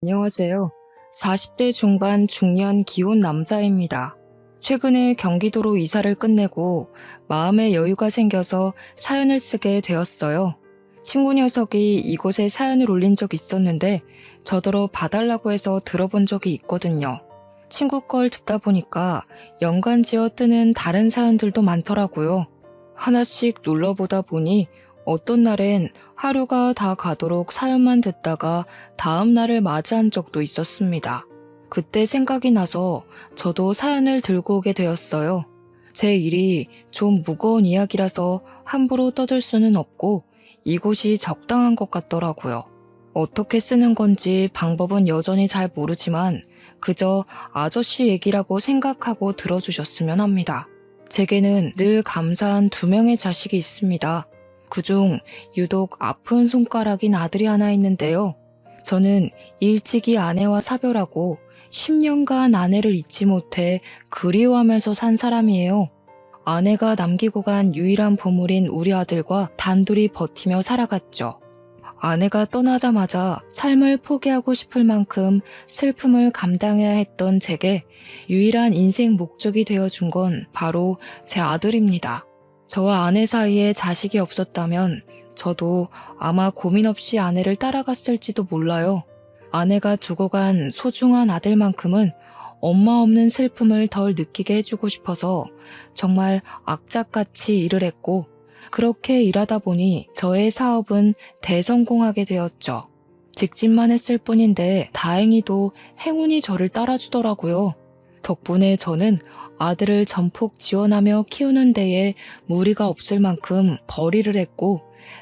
안녕하세요. 40대 중반 중년 기혼 남자입니다. 최근에 경기도로 이사를 끝내고 마음의 여유가 생겨서 사연을 쓰게 되었어요. 친구 녀석이 이곳에 사연을 올린 적 있었는데 저더러 봐달라고 해서 들어본 적이 있거든요. 친구 걸 듣다 보니까 연관지어 뜨는 다른 사연들도 많더라고요. 하나씩 눌러보다 보니 어떤 날엔 하루가 다 가도록 사연만 듣다가 다음 날을 맞이한 적도 있었습니다. 그때 생각이 나서 저도 사연을 들고 오게 되었어요. 제 일이 좀 무거운 이야기라서 함부로 떠들 수는 없고 이곳이 적당한 것 같더라고요. 어떻게 쓰는 건지 방법은 여전히 잘 모르지만 그저 아저씨 얘기라고 생각하고 들어주셨으면 합니다. 제게는 늘 감사한 2명의 자식이 있습니다. 그중 유독 아픈 손가락인 아들이 하나 있는데요. 저는 일찍이 아내와 사별하고 10년간 아내를 잊지 못해 그리워하면서 산 사람이에요. 아내가 남기고 간 유일한 보물인 우리 아들과 단둘이 버티며 살아갔죠. 아내가 떠나자마자 삶을 포기하고 싶을 만큼 슬픔을 감당해야 했던 제게 유일한 인생 목적이 되어준 건 바로 제 아들입니다. 저와 아내 사이에 자식이 없었다면 저도 아마 고민 없이 아내를 따라갔을지도 몰라요. 아내가 두고 간 소중한 아들만큼은 엄마 없는 슬픔을 덜 느끼게 해주고 싶어서 정말 악착같이 일을 했고 그렇게 일하다 보니 저의 사업은 대성공하게 되었죠. 직진만 했을 뿐인데 다행히도 행운이 저를 따라주더라고요. 덕분에 저는 아들을 전폭 지원하며 키우는 데에 무리가 없을 만큼 벌이를 했고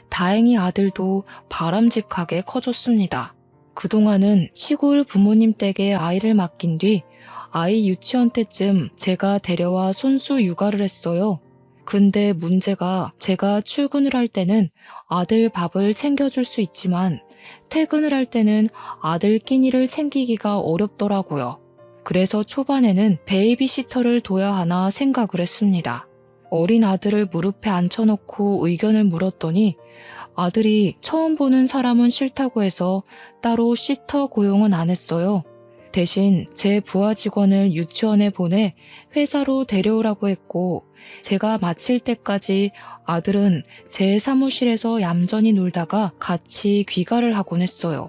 다행히 아들도 바람직하게 커졌습니다. 그동안은 시골 부모님 댁에 아이를 맡긴 뒤 아이 유치원 때쯤 제가 데려와 손수 육아를 했어요. 근데 문제가 제가 출근을 할 때는 아들 밥을 챙겨줄 수 있지만 퇴근을 할 때는 아들 끼니를 챙기기가 어렵더라고요. 그래서 초반에는 베이비시터를 둬야 하나 생각을 했습니다. 어린 아들을 무릎에 앉혀놓고 의견을 물었더니 아들이 처음 보는 사람은 싫다고 해서 따로 시터 고용은 안 했어요. 대신 제 부하 직원을 유치원에 보내 회사로 데려오라고 했고 제가 마칠 때까지 아들은 제 사무실에서 얌전히 놀다가 같이 귀가를 하곤 했어요.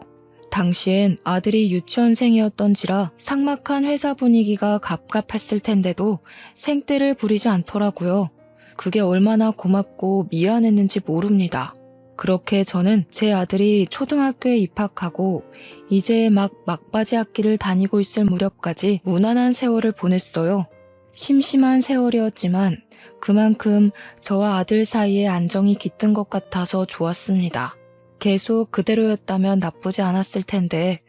당시엔 아들이 유치원생이었던지라 삭막한 회사 분위기가 갑갑했을 텐데도 생떼를 부리지 않더라고요. 그게 얼마나 고맙고 미안했는지 모릅니다. 그렇게 저는 제 아들이 초등학교에 입학하고 이제 막 막바지 학기를 다니고 있을 무렵까지 무난한 세월을 보냈어요. 심심한 세월이었지만 그만큼 저와 아들 사이에 안정이 깃든 것 같아서 좋았습니다. 계속 그대로였다면 나쁘지 않았을 텐데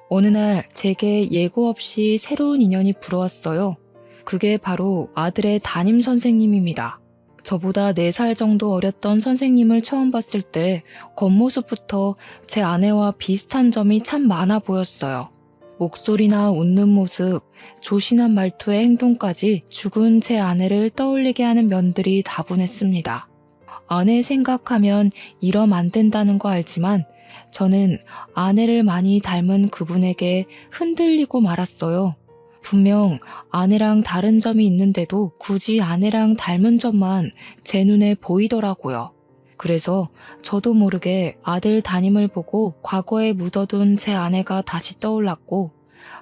어느 날 제게 예고 없이 새로운 인연이 불어왔어요. 그게 바로 아들의 담임 선생님입니다. 저보다 4살 정도 어렸던 선생님을 처음 봤을 때 겉모습부터 제 아내와 비슷한 점이 참 많아 보였어요. 목소리나 웃는 모습, 조신한 말투의 행동까지 죽은 제 아내를 떠올리게 하는 면들이 다분했습니다. 아내 생각하면 이러면 안 된다는 거 알지만 저는 아내를 많이 닮은 그분에게 흔들리고 말았어요. 분명 아내랑 다른 점이 있는데도 굳이 아내랑 닮은 점만 제 눈에 보이더라고요. 그래서 저도 모르게 아들 담임을 보고 과거에 묻어둔 제 아내가 다시 떠올랐고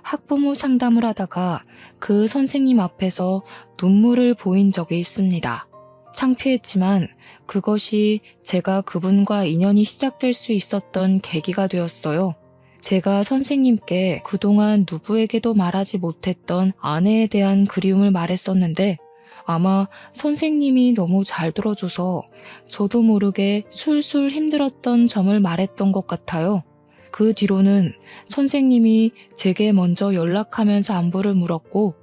학부모 상담을 하다가 그 선생님 앞에서 눈물을 보인 적이 있습니다. 창피했지만 그것이 제가 그분과 인연이 시작될 수 있었던 계기가 되었어요. 제가 선생님께 그동안 누구에게도 말하지 못했던 아내에 대한 그리움을 말했었는데 아마 선생님이 너무 잘 들어줘서 저도 모르게 술술 힘들었던 점을 말했던 것 같아요. 그 뒤로는 선생님이 제게 먼저 연락하면서 안부를 물었고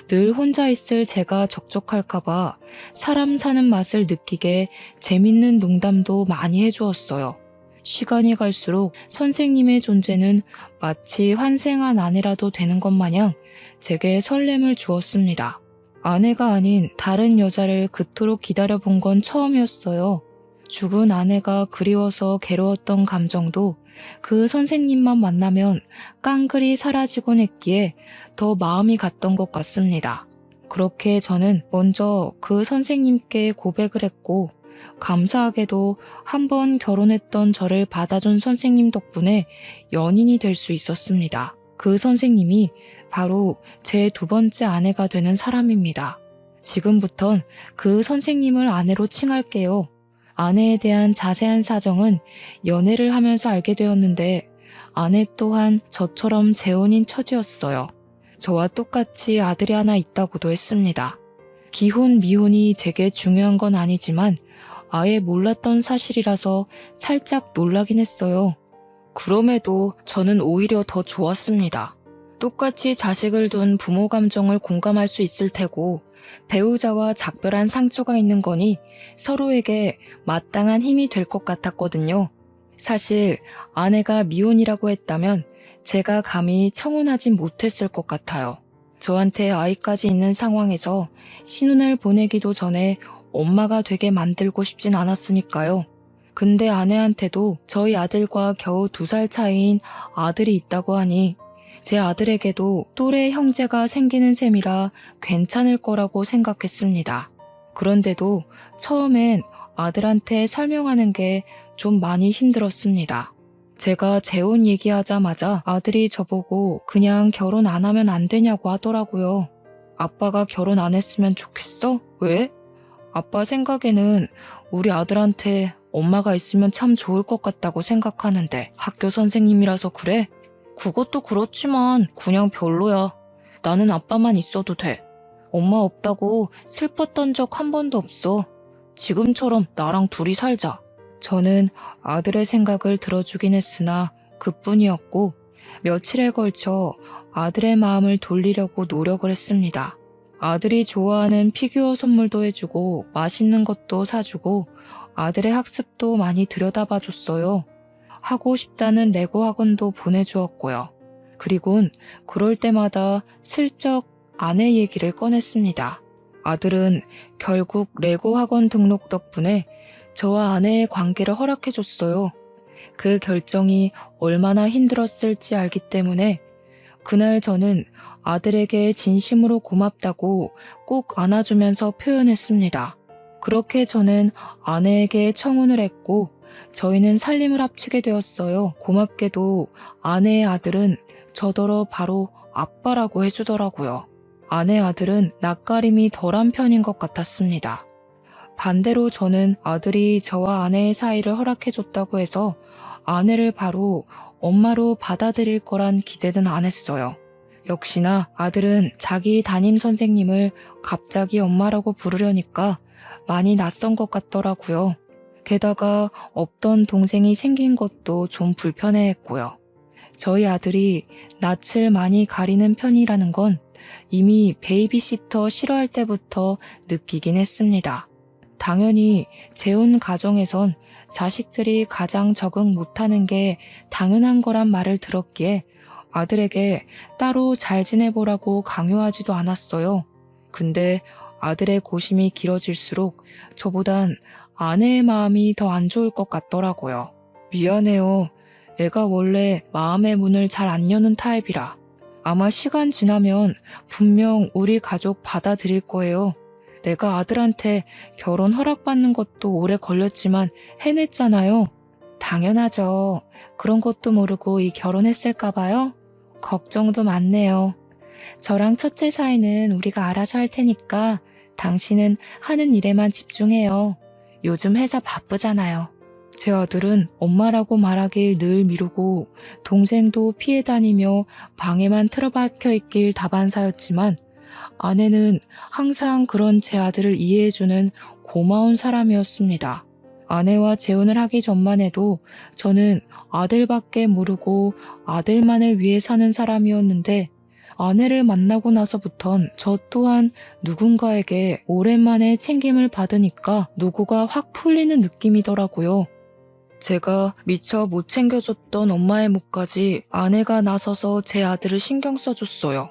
늘 혼자 있을 제가 적적할까봐 사람 사는 맛을 느끼게 재밌는 농담도 많이 해주었어요. 시간이 갈수록 선생님의 존재는 마치 환생한 아내라도 되는 것 마냥 제게 설렘을 주었습니다. 아내가 아닌 다른 여자를 그토록 기다려본 건 처음이었어요. 죽은 아내가 그리워서 괴로웠던 감정도 그 선생님만 만나면 깡그리 사라지곤 했기에 더 마음이 갔던 것 같습니다. 그렇게 저는 먼저 그 선생님께 고백을 했고, 감사하게도 한 번 결혼했던 저를 받아준 선생님 덕분에 연인이 될 수 있었습니다. 그 선생님이 바로 제 두 번째 아내가 되는 사람입니다. 지금부턴 그 선생님을 아내로 칭할게요. 아내에 대한 자세한 사정은 연애를 하면서 알게 되었는데, 아내 또한 저처럼 재혼인 처지였어요. 저와 똑같이 아들이 하나 있다고도 했습니다. 기혼, 미혼이 제게 중요한 건 아니지만 아예 몰랐던 사실이라서 살짝 놀라긴 했어요. 그럼에도 저는 오히려 더 좋았습니다. 똑같이 자식을 둔 부모 감정을 공감할 수 있을 테고, 배우자와 작별한 상처가 있는 거니 서로에게 마땅한 힘이 될 것 같았거든요. 사실 아내가 미혼이라고 했다면 제가 감히 청혼하진 못했을 것 같아요. 저한테 아이까지 있는 상황에서 신혼을 보내기도 전에 엄마가 되게 만들고 싶진 않았으니까요. 근데 아내한테도 저희 아들과 겨우 2살 차이인 아들이 있다고 하니 제 아들에게도 또래 형제가 생기는 셈이라 괜찮을 거라고 생각했습니다. 그런데도 처음엔 아들한테 설명하는 게 좀 많이 힘들었습니다. 제가 재혼 얘기하자마자 아들이 저보고 그냥 결혼 안 하면 안 되냐고 하더라고요. 아빠가 결혼 안 했으면 좋겠어? 왜? 아빠 생각에는 우리 아들한테 엄마가 있으면 참 좋을 것 같다고 생각하는데 학교 선생님이라서 그래? 그것도 그렇지만 그냥 별로야. 나는 아빠만 있어도 돼. 엄마 없다고 슬펐던 적 한 번도 없어. 지금처럼 나랑 둘이 살자. 저는 아들의 생각을 들어주긴 했으나 그뿐이었고, 며칠에 걸쳐 아들의 마음을 돌리려고 노력을 했습니다. 아들이 좋아하는 피규어 선물도 해주고 맛있는 것도 사주고 아들의 학습도 많이 들여다봐줬어요. 하고 싶다는 레고 학원도 보내주었고요. 그리곤 그럴 때마다 슬쩍 아내 얘기를 꺼냈습니다. 아들은 결국 레고 학원 등록 덕분에 저와 아내의 관계를 허락해줬어요. 그 결정이 얼마나 힘들었을지 알기 때문에 그날 저는 아들에게 진심으로 고맙다고 꼭 안아주면서 표현했습니다. 그렇게 저는 아내에게 청혼을 했고 저희는 살림을 합치게 되었어요. 고맙게도 아내의 아들은 저더러 바로 아빠라고 해주더라고요. 아내 아들은 낯가림이 덜한 편인 것 같았습니다. 반대로 저는 아들이 저와 아내의 사이를 허락해줬다고 해서 아내를 바로 엄마로 받아들일 거란 기대는 안 했어요. 역시나 아들은 자기 담임 선생님을 갑자기 엄마라고 부르려니까 많이 낯선 것 같더라고요. 게다가 없던 동생이 생긴 것도 좀 불편해했고요. 저희 아들이 낯을 많이 가리는 편이라는 건 이미 베이비시터 싫어할 때부터 느끼긴 했습니다. 당연히 재혼 가정에선 자식들이 가장 적응 못하는 게 당연한 거란 말을 들었기에 아들에게 따로 잘 지내보라고 강요하지도 않았어요. 근데 아들의 고심이 길어질수록 저보단 아내의 마음이 더 안 좋을 것 같더라고요. 미안해요. 애가 원래 마음의 문을 잘 안 여는 타입이라. 아마 시간 지나면 분명 우리 가족 받아들일 거예요. 내가 아들한테 결혼 허락받는 것도 오래 걸렸지만 해냈잖아요. 당연하죠. 그런 것도 모르고 이 결혼했을까 봐요. 걱정도 많네요. 저랑 첫째 사이는 우리가 알아서 할 테니까 당신은 하는 일에만 집중해요. 요즘 회사 바쁘잖아요. 제 아들은 엄마라고 말하길 늘 미루고 동생도 피해 다니며 방에만 틀어박혀 있길 다반사였지만 아내는 항상 그런 제 아들을 이해해주는 고마운 사람이었습니다. 아내와 재혼을 하기 전만 해도 저는 아들밖에 모르고 아들만을 위해 사는 사람이었는데 아내를 만나고 나서부턴 저 또한 누군가에게 오랜만에 챙김을 받으니까 노고가 확 풀리는 느낌이더라고요. 제가 미처 못 챙겨줬던 엄마의 몫까지 아내가 나서서 제 아들을 신경 써줬어요.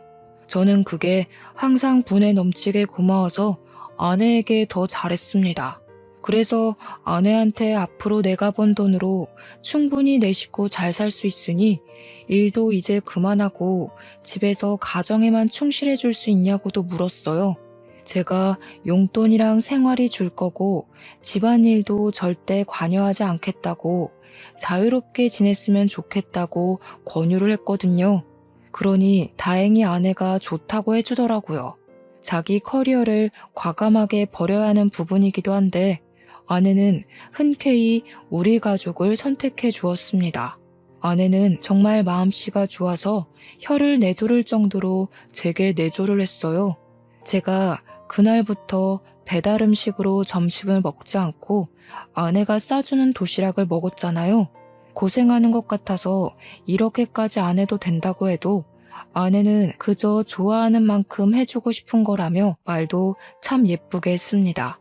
저는 그게 항상 분에 넘치게 고마워서 아내에게 더 잘했습니다. 그래서 아내한테 앞으로 내가 번 돈으로 충분히 내 식구 잘 살 수 있으니 일도 이제 그만하고 집에서 가정에만 충실해 줄 수 있냐고도 물었어요. 제가 용돈이랑 생활이 줄 거고 집안일도 절대 관여하지 않겠다고 자유롭게 지냈으면 좋겠다고 권유를 했거든요. 그러니 다행히 아내가 좋다고 해주더라고요. 자기 커리어를 과감하게 버려야 하는 부분이기도 한데 아내는 흔쾌히 우리 가족을 선택해 주었습니다. 아내는 정말 마음씨가 좋아서 혀를 내두를 정도로 제게 내조를 했어요. 제가 그날부터 배달 음식으로 점심을 먹지 않고 아내가 싸주는 도시락을 먹었잖아요. 고생하는 것 같아서 이렇게까지 안 해도 된다고 해도 아내는 그저 좋아하는 만큼 해주고 싶은 거라며 말도 참 예쁘게 했습니다.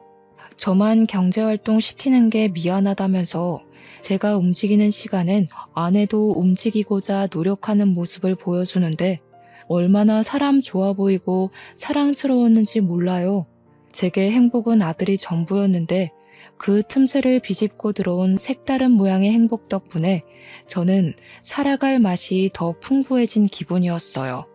저만 경제활동 시키는 게 미안하다면서 제가 움직이는 시간엔 아내도 움직이고자 노력하는 모습을 보여주는데 얼마나 사람 좋아 보이고 사랑스러웠는지 몰라요. 제게 행복은 아들이 전부였는데 그 틈새를 비집고 들어온 색다른 모양의 행복 덕분에 저는 살아갈 맛이 더 풍부해진 기분이었어요.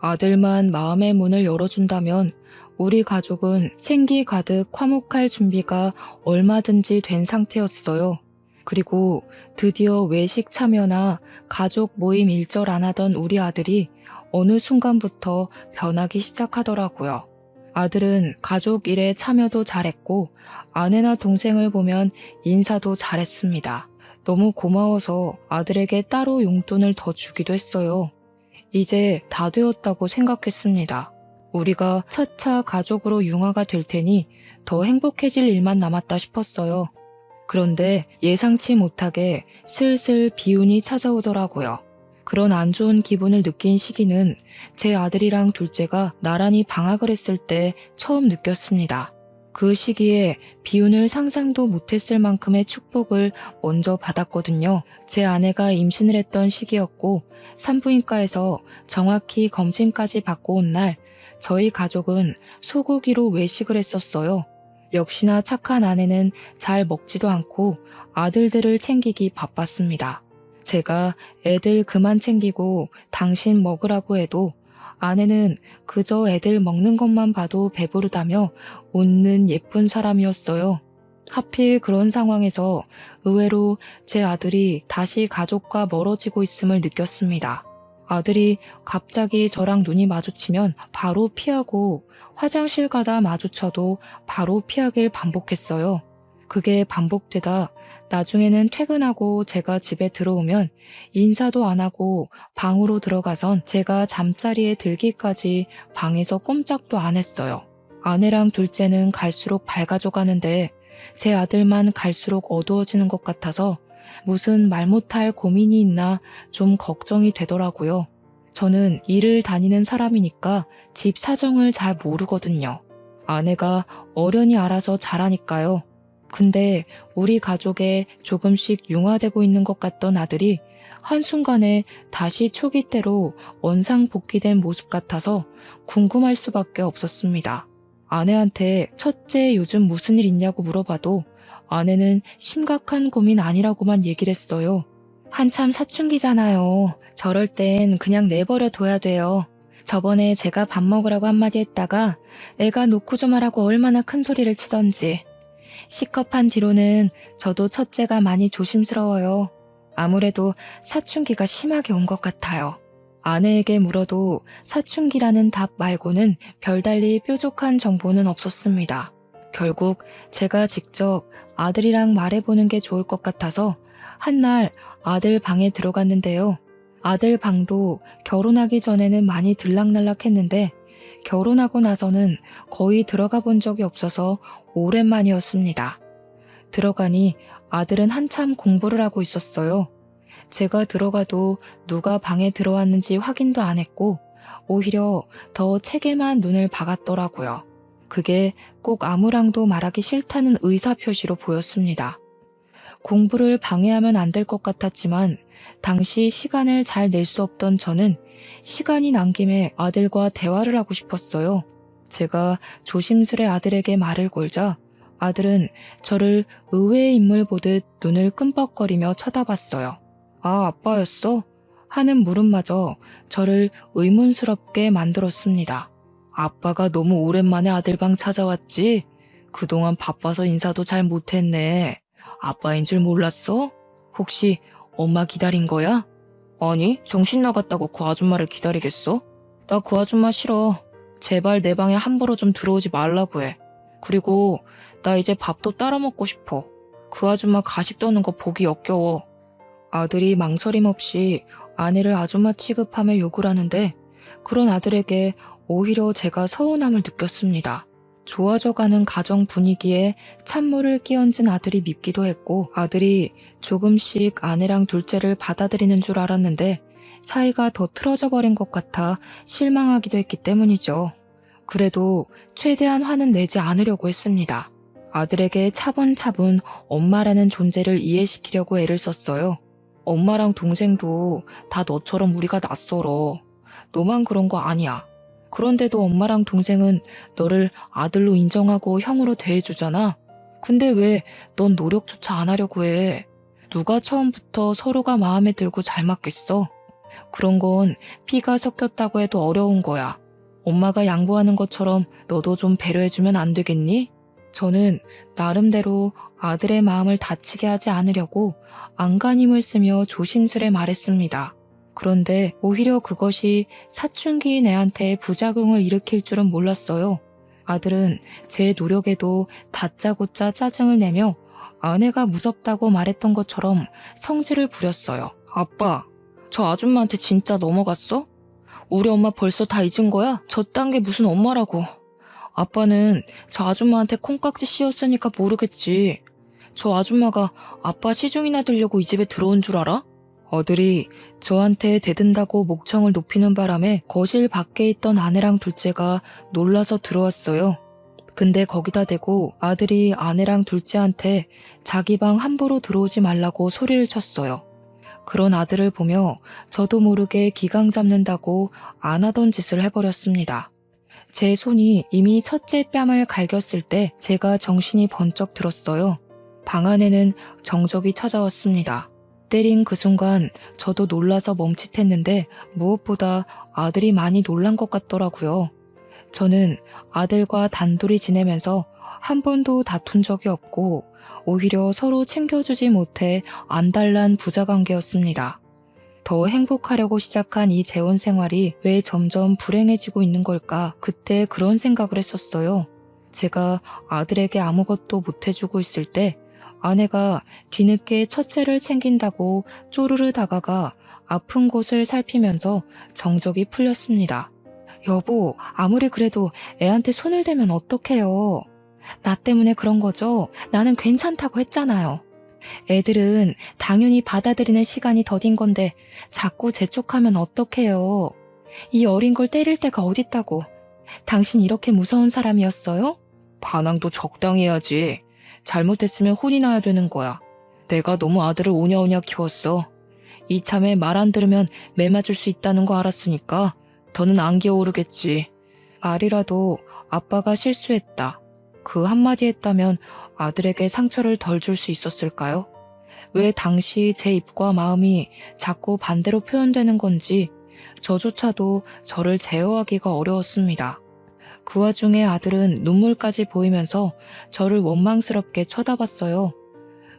아들만 마음의 문을 열어준다면 우리 가족은 생기 가득 화목할 준비가 얼마든지 된 상태였어요. 그리고 드디어 외식 참여나 가족 모임 일절 안 하던 우리 아들이 어느 순간부터 변하기 시작하더라고요. 아들은 가족 일에 참여도 잘했고 아내나 동생을 보면 인사도 잘했습니다. 너무 고마워서 아들에게 따로 용돈을 더 주기도 했어요. 이제 다 되었다고 생각했습니다. 우리가 차차 가족으로 융화가 될 테니 더 행복해질 일만 남았다 싶었어요. 그런데 예상치 못하게 슬슬 비운이 찾아오더라고요. 그런 안 좋은 기분을 느낀 시기는 제 아들이랑 둘째가 나란히 방학을 했을 때 처음 느꼈습니다. 그 시기에 비운을 상상도 못했을 만큼의 축복을 먼저 받았거든요. 제 아내가 임신을 했던 시기였고 산부인과에서 정확히 검진까지 받고 온 날 저희 가족은 소고기로 외식을 했었어요. 역시나 착한 아내는 잘 먹지도 않고 아들들을 챙기기 바빴습니다. 제가 애들 그만 챙기고 당신 먹으라고 해도 아내는 그저 애들 먹는 것만 봐도 배부르다며 웃는 예쁜 사람이었어요. 하필 그런 상황에서 의외로 제 아들이 다시 가족과 멀어지고 있음을 느꼈습니다. 아들이 갑자기 저랑 눈이 마주치면 바로 피하고 화장실 가다 마주쳐도 바로 피하길 반복했어요. 그게 반복되다 나중에는 퇴근하고 제가 집에 들어오면 인사도 안 하고 방으로 들어가선 제가 잠자리에 들기까지 방에서 꼼짝도 안 했어요. 아내랑 둘째는 갈수록 밝아져 가는데 제 아들만 갈수록 어두워지는 것 같아서 무슨 말 못할 고민이 있나 좀 걱정이 되더라고요. 저는 일을 다니는 사람이니까 집 사정을 잘 모르거든요. 아내가 어련히 알아서 잘하니까요. 근데 우리 가족에 조금씩 융화되고 있는 것 같던 아들이 한순간에 다시 초기 때로 원상복귀된 모습 같아서 궁금할 수밖에 없었습니다. 아내한테 첫째 요즘 무슨 일 있냐고 물어봐도 아내는 심각한 고민 아니라고만 얘기를 했어요. 한참 사춘기잖아요. 저럴 땐 그냥 내버려 둬야 돼요. 저번에 제가 밥 먹으라고 한마디 했다가 애가 놓고 좀 하라고 얼마나 큰 소리를 치던지. C컵한 뒤로는 저도 첫째가 많이 조심스러워요. 아무래도 사춘기가 심하게 온 것 같아요. 아내에게 물어도 사춘기라는 답 말고는 별달리 뾰족한 정보는 없었습니다. 결국 제가 직접 아들이랑 말해보는 게 좋을 것 같아서 한날 아들 방에 들어갔는데요. 아들 방도 결혼하기 전에는 많이 들락날락했는데 결혼하고 나서는 거의 들어가 본 적이 없어서 오랜만이었습니다. 들어가니 아들은 한참 공부를 하고 있었어요. 제가 들어가도 누가 방에 들어왔는지 확인도 안 했고 오히려 더 책에만 눈을 박았더라고요. 그게 꼭 아무랑도 말하기 싫다는 의사표시로 보였습니다. 공부를 방해하면 안 될 것 같았지만 당시 시간을 잘 낼 수 없던 저는 시간이 난 김에 아들과 대화를 하고 싶었어요. 제가 조심스레 아들에게 말을 걸자 아들은 저를 의외의 인물 보듯 눈을 끔뻑거리며 쳐다봤어요. 아, 아빠였어? 하는 물음마저 저를 의문스럽게 만들었습니다. 아빠가 너무 오랜만에 아들 방 찾아왔지? 그동안 바빠서 인사도 잘 못했네. 아빠인 줄 몰랐어? 혹시 엄마 기다린 거야? 아니, 정신 나갔다고 그 아줌마를 기다리겠어? 나 그 아줌마 싫어. 제발 내 방에 함부로 좀 들어오지 말라고 해. 그리고 나 이제 밥도 따라 먹고 싶어. 그 아줌마 가식 떠는 거 보기 역겨워. 아들이 망설임 없이 아내를 아줌마 취급하며 욕을 하는데 그런 아들에게 오히려 제가 서운함을 느꼈습니다. 좋아져가는 가정 분위기에 찬물을 끼얹은 아들이 밉기도 했고 아들이 조금씩 아내랑 둘째를 받아들이는 줄 알았는데 사이가 더 틀어져 버린 것 같아 실망하기도 했기 때문이죠. 그래도 최대한 화는 내지 않으려고 했습니다. 아들에게 차분차분 엄마라는 존재를 이해시키려고 애를 썼어요. 엄마랑 동생도 다 너처럼 우리가 낯설어. 너만 그런 거 아니야. 그런데도 엄마랑 동생은 너를 아들로 인정하고 형으로 대해주잖아. 근데 왜 넌 노력조차 안 하려고 해? 누가 처음부터 서로가 마음에 들고 잘 맞겠어? 그런 건 피가 섞였다고 해도 어려운 거야. 엄마가 양보하는 것처럼 너도 좀 배려해주면 안 되겠니? 저는 나름대로 아들의 마음을 다치게 하지 않으려고 안간힘을 쓰며 조심스레 말했습니다. 그런데 오히려 그것이 사춘기인 애한테 부작용을 일으킬 줄은 몰랐어요. 아들은 제 노력에도 다짜고짜 짜증을 내며 아내가 무섭다고 말했던 것처럼 성질을 부렸어요. 아빠, 저 아줌마한테 진짜 넘어갔어? 우리 엄마 벌써 다 잊은 거야? 저딴 게 무슨 엄마라고. 아빠는 저 아줌마한테 콩깍지 씌웠으니까 모르겠지. 저 아줌마가 아빠 시중이나 들려고 이 집에 들어온 줄 알아? 아들이 저한테 대든다고 목청을 높이는 바람에 거실 밖에 있던 아내랑 둘째가 놀라서 들어왔어요. 근데 거기다 대고 아들이 아내랑 둘째한테 자기 방 함부로 들어오지 말라고 소리를 쳤어요. 그런 아들을 보며 저도 모르게 기강 잡는다고 안 하던 짓을 해버렸습니다. 제 손이 이미 첫째 뺨을 갈겼을 때 제가 정신이 번쩍 들었어요. 방 안에는 정적이 찾아왔습니다. 때린 그 순간 저도 놀라서 멈칫했는데 무엇보다 아들이 많이 놀란 것 같더라고요. 저는 아들과 단둘이 지내면서 한 번도 다툰 적이 없고 오히려 서로 챙겨주지 못해 안달난 부자관계였습니다. 더 행복하려고 시작한 이 재혼 생활이 왜 점점 불행해지고 있는 걸까? 그때 그런 생각을 했었어요. 제가 아들에게 아무것도 못해주고 있을 때 아내가 뒤늦게 첫째를 챙긴다고 쪼르르 다가가 아픈 곳을 살피면서 정적이 풀렸습니다. 여보, 아무리 그래도 애한테 손을 대면 어떡해요? 나 때문에 그런 거죠? 나는 괜찮다고 했잖아요. 애들은 당연히 받아들이는 시간이 더딘 건데 자꾸 재촉하면 어떡해요? 이 어린 걸 때릴 데가 어딨다고. 당신 이렇게 무서운 사람이었어요? 반항도 적당히 해야지. 잘못했으면 혼이 나야 되는 거야. 내가 너무 아들을 오냐오냐 키웠어. 이참에 말 안 들으면 매 맞을 수 있다는 거 알았으니까 더는 안 기어오르겠지. 말이라도 아빠가 실수했다. 그 한마디 했다면 아들에게 상처를 덜 줄 수 있었을까요? 왜 당시 제 입과 마음이 자꾸 반대로 표현되는 건지 저조차도 저를 제어하기가 어려웠습니다. 그 와중에 아들은 눈물까지 보이면서 저를 원망스럽게 쳐다봤어요.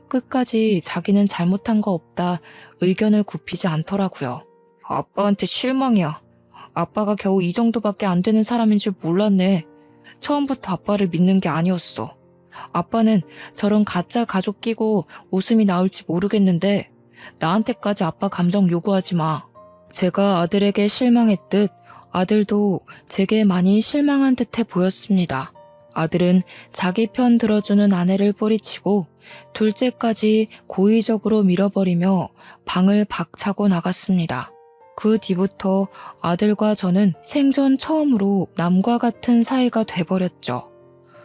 끝까지 자기는 잘못한 거 없다 의견을 굽히지 않더라고요. 아빠한테 실망이야. 아빠가 겨우 이 정도밖에 안 되는 사람인 줄 몰랐네. 처음부터 아빠를 믿는 게 아니었어. 아빠는 저런 가짜 가족 끼고 웃음이 나올지 모르겠는데 나한테까지 아빠 감정 요구하지 마. 제가 아들에게 실망했듯 아들도 제게 많이 실망한 듯해 보였습니다. 아들은 자기 편 들어주는 아내를 뿌리치고 둘째까지 고의적으로 밀어버리며 방을 박차고 나갔습니다. 그 뒤부터 아들과 저는 생전 처음으로 남과 같은 사이가 돼버렸죠.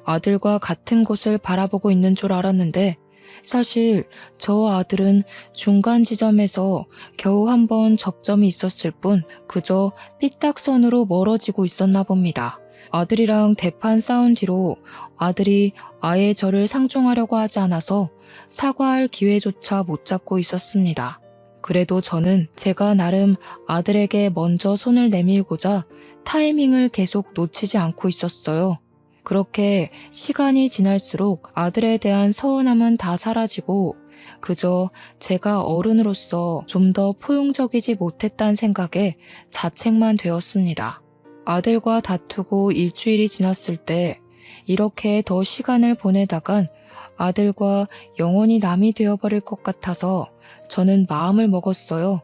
아들과 같은 곳을 바라보고 있는 줄 알았는데 사실 저 아들은 중간 지점에서 겨우 한 번 접점이 있었을 뿐 그저 삐딱선으로 멀어지고 있었나 봅니다. 아들이랑 대판 싸운 뒤로 아들이 아예 저를 상종하려고 하지 않아서 사과할 기회조차 못 잡고 있었습니다. 그래도 저는 제가 나름 아들에게 먼저 손을 내밀고자 타이밍을 계속 놓치지 않고 있었어요. 그렇게 시간이 지날수록 아들에 대한 서운함은 다 사라지고 그저 제가 어른으로서 좀 더 포용적이지 못했다는 생각에 자책만 되었습니다. 아들과 다투고 일주일이 지났을 때 이렇게 더 시간을 보내다간 아들과 영원히 남이 되어버릴 것 같아서 저는 마음을 먹었어요.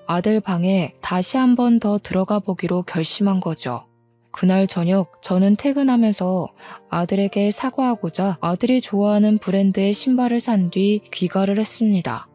아들 방에 다시 한 번 더 들어가 보기로 결심한 거죠. 그날 저녁 저는 퇴근하면서 아들에게 사과하고자 아들이 좋아하는 브랜드의 신발을 산 뒤 귀가를 했습니다.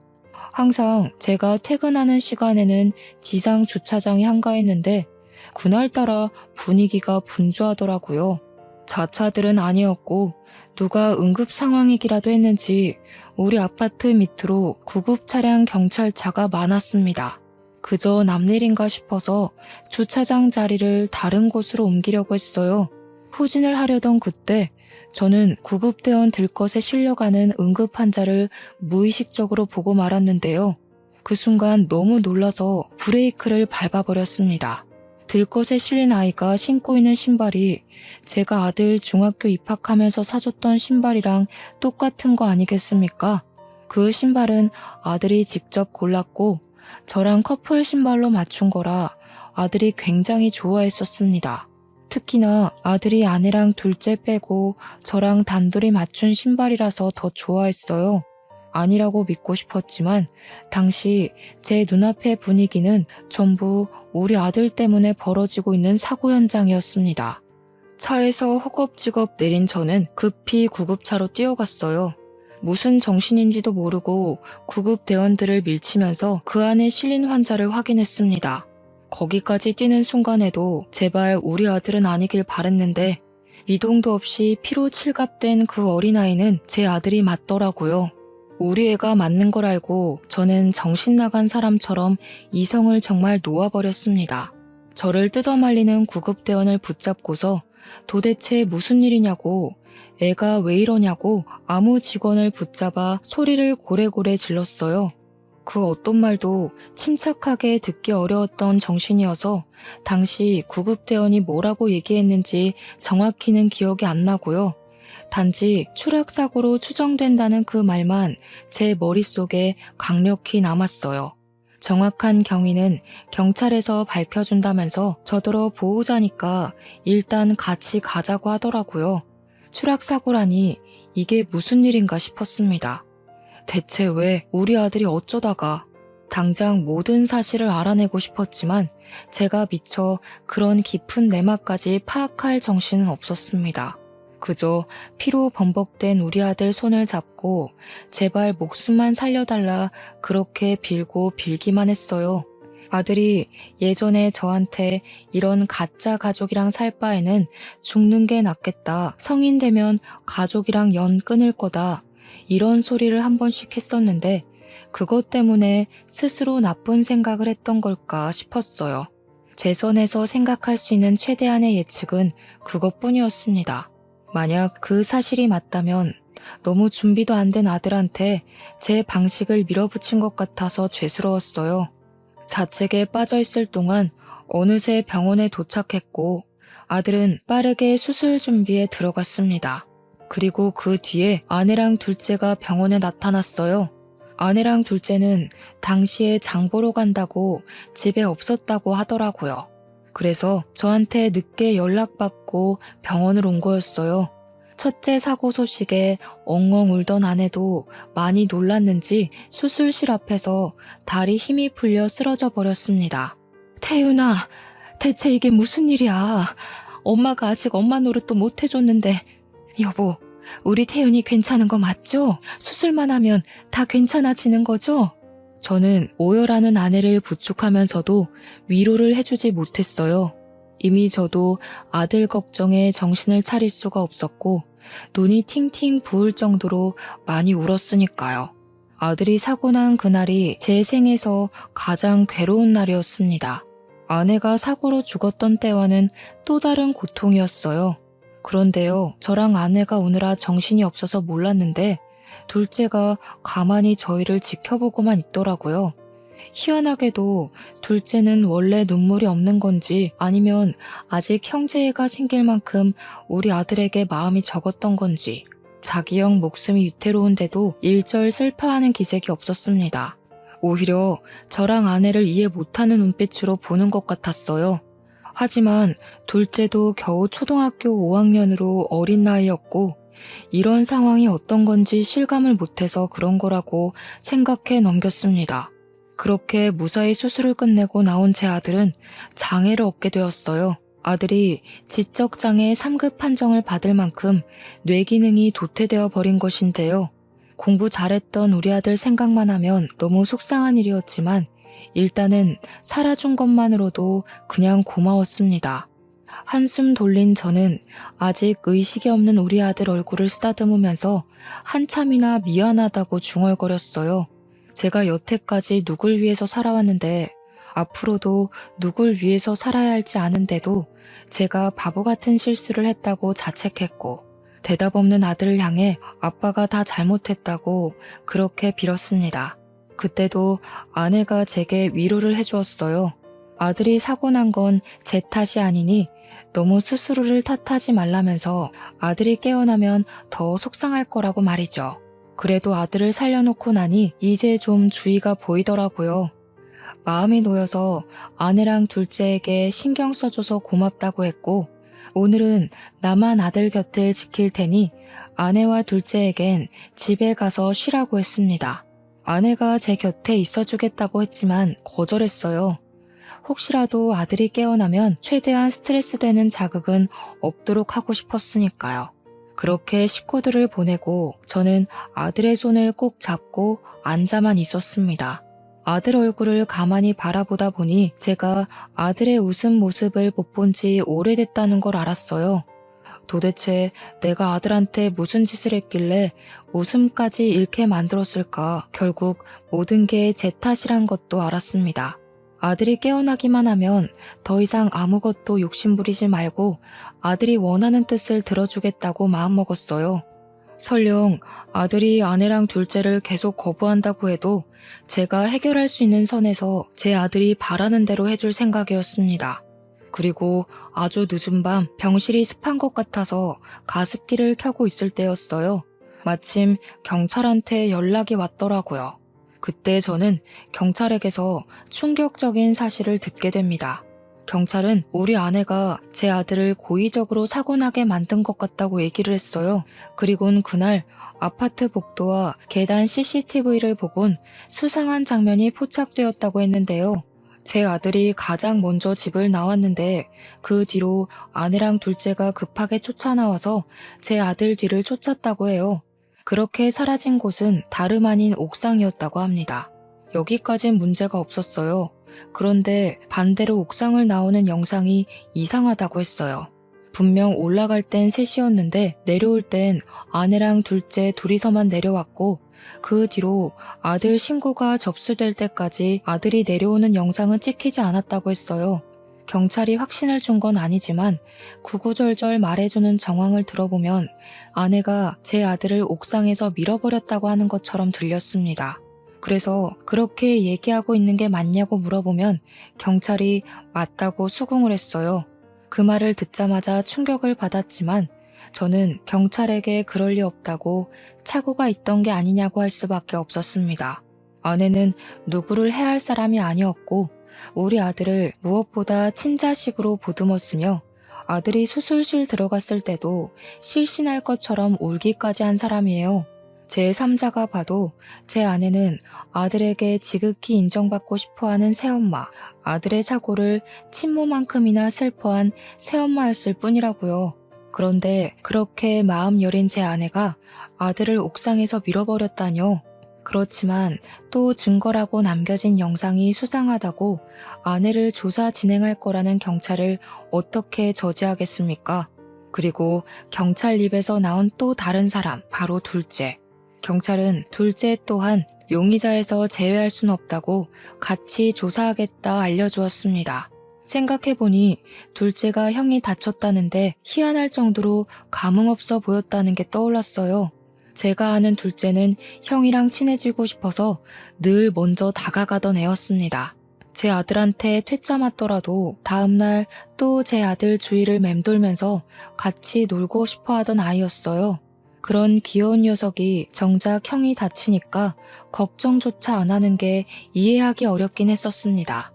항상 제가 퇴근하는 시간에는 지상 주차장이 한가했는데 그날따라 분위기가 분주하더라고요. 자차들은 아니었고 누가 응급 상황이기라도 했는지 우리 아파트 밑으로 구급 차량 경찰차가 많았습니다. 그저 남일인가 싶어서 주차장 자리를 다른 곳으로 옮기려고 했어요. 후진을 하려던 그때 저는 구급대원 들것에 실려가는 응급 환자를 무의식적으로 보고 말았는데요. 그 순간 너무 놀라서 브레이크를 밟아버렸습니다. 들것에 실린 아이가 신고 있는 신발이 제가 아들 중학교 입학하면서 사줬던 신발이랑 똑같은 거 아니겠습니까? 그 신발은 아들이 직접 골랐고 저랑 커플 신발로 맞춘 거라 아들이 굉장히 좋아했었습니다. 특히나 아들이 아내랑 둘째 빼고 저랑 단둘이 맞춘 신발이라서 더 좋아했어요. 아니라고 믿고 싶었지만 당시 제 눈앞의 분위기는 전부 우리 아들 때문에 벌어지고 있는 사고 현장이었습니다. 차에서 허겁지겁 내린 저는 급히 구급차로 뛰어갔어요. 무슨 정신인지도 모르고 구급대원들을 밀치면서 그 안에 실린 환자를 확인했습니다. 거기까지 뛰는 순간에도 제발 우리 아들은 아니길 바랬는데 미동도 없이 피로 칠갑된 그 어린아이는 제 아들이 맞더라고요. 우리 애가 맞는 걸 알고 저는 정신 나간 사람처럼 이성을 정말 놓아버렸습니다. 저를 뜯어말리는 구급대원을 붙잡고서 도대체 무슨 일이냐고, 애가 왜 이러냐고 아무 직원을 붙잡아 소리를 고래고래 질렀어요. 그 어떤 말도 침착하게 듣기 어려웠던 정신이어서 당시 구급대원이 뭐라고 얘기했는지 정확히는 기억이 안 나고요. 단지 추락사고로 추정된다는 그 말만 제 머릿속에 강력히 남았어요. 정확한 경위는 경찰에서 밝혀준다면서 저더러 보호자니까 일단 같이 가자고 하더라고요. 추락사고라니 이게 무슨 일인가 싶었습니다. 대체 왜 우리 아들이 어쩌다가 당장 모든 사실을 알아내고 싶었지만 제가 미처 그런 깊은 내막까지 파악할 정신은 없었습니다. 그저 피로 범벅된 우리 아들 손을 잡고 제발 목숨만 살려달라 그렇게 빌고 빌기만 했어요. 아들이 예전에 저한테 이런 가짜 가족이랑 살 바에는 죽는 게 낫겠다. 성인 되면 가족이랑 연 끊을 거다. 이런 소리를 한 번씩 했었는데 그것 때문에 스스로 나쁜 생각을 했던 걸까 싶었어요. 제 선에서 생각할 수 있는 최대한의 예측은 그것뿐이었습니다. 만약 그 사실이 맞다면 너무 준비도 안 된 아들한테 제 방식을 밀어붙인 것 같아서 죄스러웠어요. 자책에 빠져있을 동안 어느새 병원에 도착했고 아들은 빠르게 수술 준비에 들어갔습니다. 그리고 그 뒤에 아내랑 둘째가 병원에 나타났어요. 아내랑 둘째는 당시에 장 보러 간다고 집에 없었다고 하더라고요. 그래서 저한테 늦게 연락받고 병원을 온 거였어요. 첫째 사고 소식에 엉엉 울던 아내도 많이 놀랐는지 수술실 앞에서 다리 힘이 풀려 쓰러져 버렸습니다. 태윤아, 대체 이게 무슨 일이야? 엄마가 아직 엄마 노릇도 못 해줬는데. 여보, 우리 태윤이 괜찮은 거 맞죠? 수술만 하면 다 괜찮아지는 거죠? 저는 오열하는 아내를 부축하면서도 위로를 해주지 못했어요. 이미 저도 아들 걱정에 정신을 차릴 수가 없었고 눈이 팅팅 부을 정도로 많이 울었으니까요. 아들이 사고 난 그날이 제 생에서 가장 괴로운 날이었습니다. 아내가 사고로 죽었던 때와는 또 다른 고통이었어요. 그런데요, 저랑 아내가 오느라 정신이 없어서 몰랐는데 둘째가 가만히 저희를 지켜보고만 있더라고요. 희한하게도 둘째는 원래 눈물이 없는 건지 아니면 아직 형제애가 생길 만큼 우리 아들에게 마음이 적었던 건지 자기 형 목숨이 위태로운데도 일절 슬퍼하는 기색이 없었습니다. 오히려 저랑 아내를 이해 못하는 눈빛으로 보는 것 같았어요. 하지만 둘째도 겨우 초등학교 5학년으로 어린 나이였고 이런 상황이 어떤 건지 실감을 못해서 그런 거라고 생각해 넘겼습니다. 그렇게 무사히 수술을 끝내고 나온 제 아들은 장애를 얻게 되었어요. 아들이 지적장애 3급 판정을 받을 만큼 뇌기능이 도태되어 버린 것인데요. 공부 잘했던 우리 아들 생각만 하면 너무 속상한 일이었지만 일단은 살아준 것만으로도 그냥 고마웠습니다. 한숨 돌린 저는 아직 의식이 없는 우리 아들 얼굴을 쓰다듬으면서 한참이나 미안하다고 중얼거렸어요. 제가 여태까지 누굴 위해서 살아왔는데 앞으로도 누굴 위해서 살아야 할지 아는데도 제가 바보 같은 실수를 했다고 자책했고 대답 없는 아들을 향해 아빠가 다 잘못했다고 그렇게 빌었습니다. 그때도 아내가 제게 위로를 해주었어요. 아들이 사고 난 건 제 탓이 아니니 너무 스스로를 탓하지 말라면서 아들이 깨어나면 더 속상할 거라고 말이죠. 그래도 아들을 살려놓고 나니 이제 좀 주의가 보이더라고요. 마음이 놓여서 아내랑 둘째에게 신경 써줘서 고맙다고 했고 오늘은 나만 아들 곁을 지킬 테니 아내와 둘째에겐 집에 가서 쉬라고 했습니다. 아내가 제 곁에 있어주겠다고 했지만 거절했어요. 혹시라도 아들이 깨어나면 최대한 스트레스 되는 자극은 없도록 하고 싶었으니까요. 그렇게 식구들을 보내고 저는 아들의 손을 꼭 잡고 앉아만 있었습니다. 아들 얼굴을 가만히 바라보다 보니 제가 아들의 웃음 모습을 못 본 지 오래됐다는 걸 알았어요. 도대체 내가 아들한테 무슨 짓을 했길래 웃음까지 잃게 만들었을까? 결국 모든 게 제 탓이란 것도 알았습니다. 아들이 깨어나기만 하면 더 이상 아무것도 욕심부리지 말고 아들이 원하는 뜻을 들어주겠다고 마음먹었어요. 설령 아들이 아내랑 둘째를 계속 거부한다고 해도 제가 해결할 수 있는 선에서 제 아들이 바라는 대로 해줄 생각이었습니다. 그리고 아주 늦은 밤 병실이 습한 것 같아서 가습기를 켜고 있을 때였어요. 마침 경찰한테 연락이 왔더라고요. 그때 저는 경찰에게서 충격적인 사실을 듣게 됩니다. 경찰은 우리 아내가 제 아들을 고의적으로 사고나게 만든 것 같다고 얘기를 했어요. 그리곤 그날 아파트 복도와 계단 CCTV를 보곤 수상한 장면이 포착되었다고 했는데요. 제 아들이 가장 먼저 집을 나왔는데 그 뒤로 아내랑 둘째가 급하게 쫓아나와서 제 아들 뒤를 쫓았다고 해요. 그렇게 사라진 곳은 다름 아닌 옥상이었다고 합니다. 여기까진 문제가 없었어요. 그런데 반대로 옥상을 나오는 영상이 이상하다고 했어요. 분명 올라갈 땐 셋이었는데 내려올 땐 아내랑 둘째 둘이서만 내려왔고 그 뒤로 아들 신고가 접수될 때까지 아들이 내려오는 영상은 찍히지 않았다고 했어요. 경찰이 확신을 준 건 아니지만 구구절절 말해주는 정황을 들어보면 아내가 제 아들을 옥상에서 밀어버렸다고 하는 것처럼 들렸습니다. 그래서 그렇게 얘기하고 있는 게 맞냐고 물어보면 경찰이 맞다고 수긍을 했어요. 그 말을 듣자마자 충격을 받았지만 저는 경찰에게 그럴 리 없다고 착오가 있던 게 아니냐고 할 수밖에 없었습니다. 아내는 누구를 해할 사람이 아니었고 우리 아들을 무엇보다 친자식으로 보듬었으며 아들이 수술실 들어갔을 때도 실신할 것처럼 울기까지 한 사람이에요. 제 3자가 봐도 제 아내는 아들에게 지극히 인정받고 싶어하는 새엄마, 아들의 사고를 친모만큼이나 슬퍼한 새엄마였을 뿐이라고요. 그런데 그렇게 마음 여린 제 아내가 아들을 옥상에서 밀어버렸다뇨. 그렇지만 또 증거라고 남겨진 영상이 수상하다고 아내를 조사 진행할 거라는 경찰을 어떻게 저지하겠습니까? 그리고 경찰 입에서 나온 또 다른 사람, 바로 둘째. 경찰은 둘째 또한 용의자에서 제외할 순 없다고 같이 조사하겠다 알려주었습니다. 생각해보니 둘째가 형이 다쳤다는데 희한할 정도로 감흥없어 보였다는 게 떠올랐어요. 제가 아는 둘째는 형이랑 친해지고 싶어서 늘 먼저 다가가던 애였습니다. 제 아들한테 퇴짜 맞더라도 다음날 또 제 아들 주위를 맴돌면서 같이 놀고 싶어 하던 아이였어요. 그런 귀여운 녀석이 정작 형이 다치니까 걱정조차 안 하는 게 이해하기 어렵긴 했었습니다.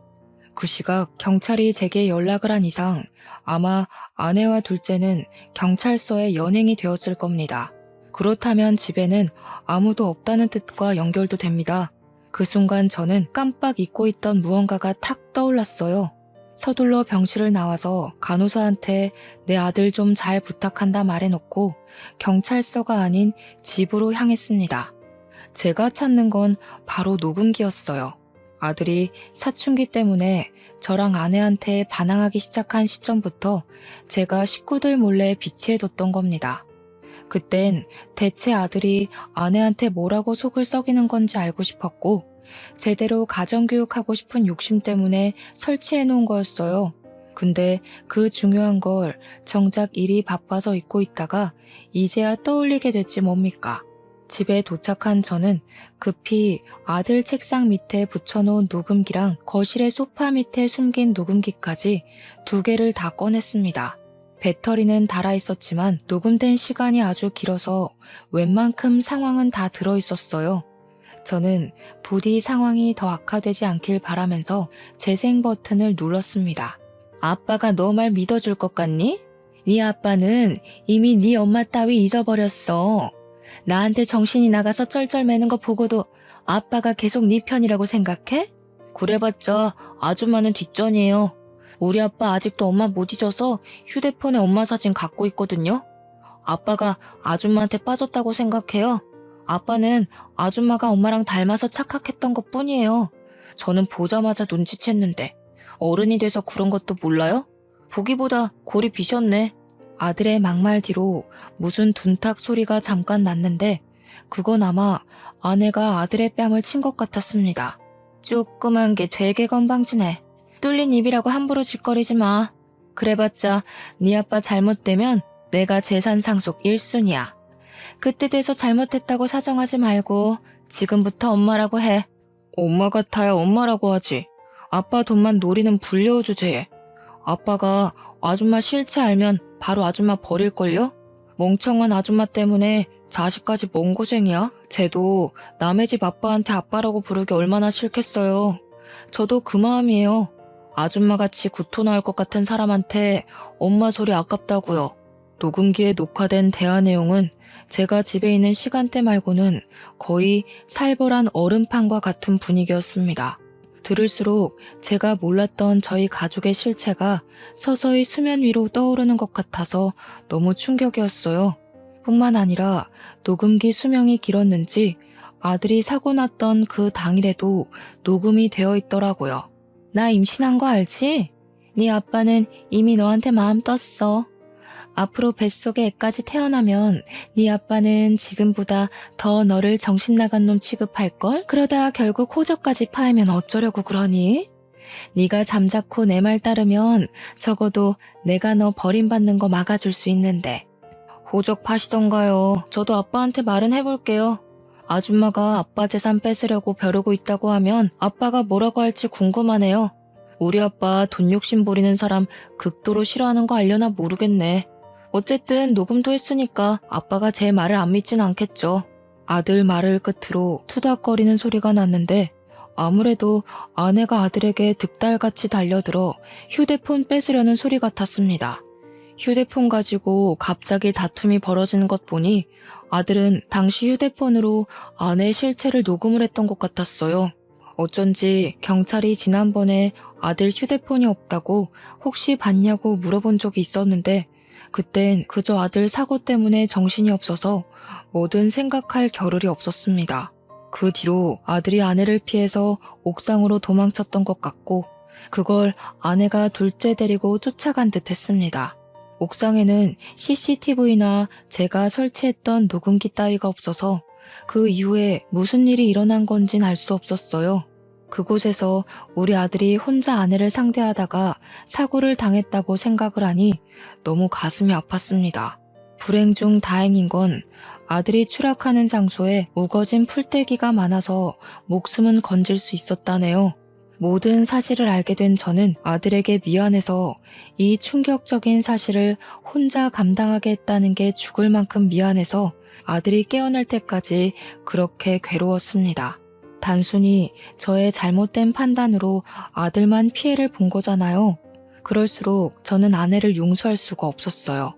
그 시각 경찰이 제게 연락을 한 이상 아마 아내와 둘째는 경찰서에 연행이 되었을 겁니다. 그렇다면 집에는 아무도 없다는 뜻과 연결도 됩니다. 그 순간 저는 깜빡 잊고 있던 무언가가 탁 떠올랐어요. 서둘러 병실을 나와서 간호사한테 내 아들 좀 잘 부탁한다 말해놓고 경찰서가 아닌 집으로 향했습니다. 제가 찾는 건 바로 녹음기였어요. 아들이 사춘기 때문에 저랑 아내한테 반항하기 시작한 시점부터 제가 식구들 몰래 비치해뒀던 겁니다. 그땐 대체 아들이 아내한테 뭐라고 속을 썩이는 건지 알고 싶었고 제대로 가정교육하고 싶은 욕심 때문에 설치해놓은 거였어요. 근데 그 중요한 걸 정작 일이 바빠서 잊고 있다가 이제야 떠올리게 됐지 뭡니까. 집에 도착한 저는 급히 아들 책상 밑에 붙여놓은 녹음기랑 거실의 소파 밑에 숨긴 녹음기까지 2개를 다 꺼냈습니다. 배터리는 달아있었지만 녹음된 시간이 아주 길어서 웬만큼 상황은 다 들어있었어요. 저는 부디 상황이 더 악화되지 않길 바라면서 재생 버튼을 눌렀습니다. 아빠가 너 말 믿어줄 것 같니? 네 아빠는 이미 네 엄마 따위 잊어버렸어. 나한테 정신이 나가서 쩔쩔매는 거 보고도 아빠가 계속 네 편이라고 생각해? 그래봤자 아줌마는 뒷전이에요. 우리 아빠 아직도 엄마 못 잊어서 휴대폰에 엄마 사진 갖고 있거든요. 아빠가 아줌마한테 빠졌다고 생각해요. 아빠는 아줌마가 엄마랑 닮아서 착각했던 것 뿐이에요. 저는 보자마자 눈치챘는데 어른이 돼서 그런 것도 몰라요? 보기보다 골이 비셨네. 아들의 막말 뒤로 무슨 둔탁 소리가 잠깐 났는데 그건 아마 아내가 아들의 뺨을 친 것 같았습니다. 조그만 게 되게 건방지네. 뚫린 입이라고 함부로 짓거리지 마. 그래봤자 네 아빠 잘못되면 내가 재산 상속 1순위야. 그때 돼서 잘못했다고 사정하지 말고 지금부터 엄마라고 해. 엄마 같아야 엄마라고 하지. 아빠 돈만 노리는 불려우 주제에. 아빠가 아줌마 실체 알면 바로 아줌마 버릴걸요? 멍청한 아줌마 때문에 자식까지 뭔 고생이야? 쟤도 남의 집 아빠한테 아빠라고 부르기 얼마나 싫겠어요. 저도 그 마음이에요. 아줌마같이 구토 나올 것 같은 사람한테 엄마 소리 아깝다고요. 녹음기에 녹화된 대화 내용은 제가 집에 있는 시간대 말고는 거의 살벌한 얼음판과 같은 분위기였습니다. 들을수록 제가 몰랐던 저희 가족의 실체가 서서히 수면 위로 떠오르는 것 같아서 너무 충격이었어요. 뿐만 아니라 녹음기 수명이 길었는지 아들이 사고 났던 그 당일에도 녹음이 되어 있더라고요. 나 임신한 거 알지? 네 아빠는 이미 너한테 마음 떴어. 앞으로 뱃속에 애까지 태어나면 네 아빠는 지금보다 더 너를 정신 나간 놈 취급할걸? 그러다 결국 호적까지 파이면 어쩌려고 그러니? 네가 잠자코 내 말 따르면 적어도 내가 너 버림받는 거 막아줄 수 있는데. 호적 파시던가요. 저도 아빠한테 말은 해볼게요. 아줌마가 아빠 재산 뺏으려고 벼르고 있다고 하면 아빠가 뭐라고 할지 궁금하네요. 우리 아빠 돈 욕심 부리는 사람 극도로 싫어하는 거 알려나 모르겠네. 어쨌든 녹음도 했으니까 아빠가 제 말을 안 믿진 않겠죠. 아들 말을 끝으로 투닥거리는 소리가 났는데 아무래도 아내가 아들에게 득달같이 달려들어 휴대폰 뺏으려는 소리 같았습니다. 휴대폰 가지고 갑자기 다툼이 벌어지는 것 보니 아들은 당시 휴대폰으로 아내의 실체를 녹음을 했던 것 같았어요. 어쩐지 경찰이 지난번에 아들 휴대폰이 없다고 혹시 봤냐고 물어본 적이 있었는데 그땐 그저 아들 사고 때문에 정신이 없어서 뭐든 생각할 겨를이 없었습니다. 그 뒤로 아들이 아내를 피해서 옥상으로 도망쳤던 것 같고 그걸 아내가 둘째 데리고 쫓아간 듯 했습니다. 옥상에는 CCTV나 제가 설치했던 녹음기 따위가 없어서 그 이후에 무슨 일이 일어난 건진 알 수 없었어요. 그곳에서 우리 아들이 혼자 아내를 상대하다가 사고를 당했다고 생각을 하니 너무 가슴이 아팠습니다. 불행 중 다행인 건 아들이 추락하는 장소에 우거진 풀떼기가 많아서 목숨은 건질 수 있었다네요. 모든 사실을 알게 된 저는 아들에게 미안해서 이 충격적인 사실을 혼자 감당하게 했다는 게 죽을 만큼 미안해서 아들이 깨어날 때까지 그렇게 괴로웠습니다. 단순히 저의 잘못된 판단으로 아들만 피해를 본 거잖아요. 그럴수록 저는 아내를 용서할 수가 없었어요.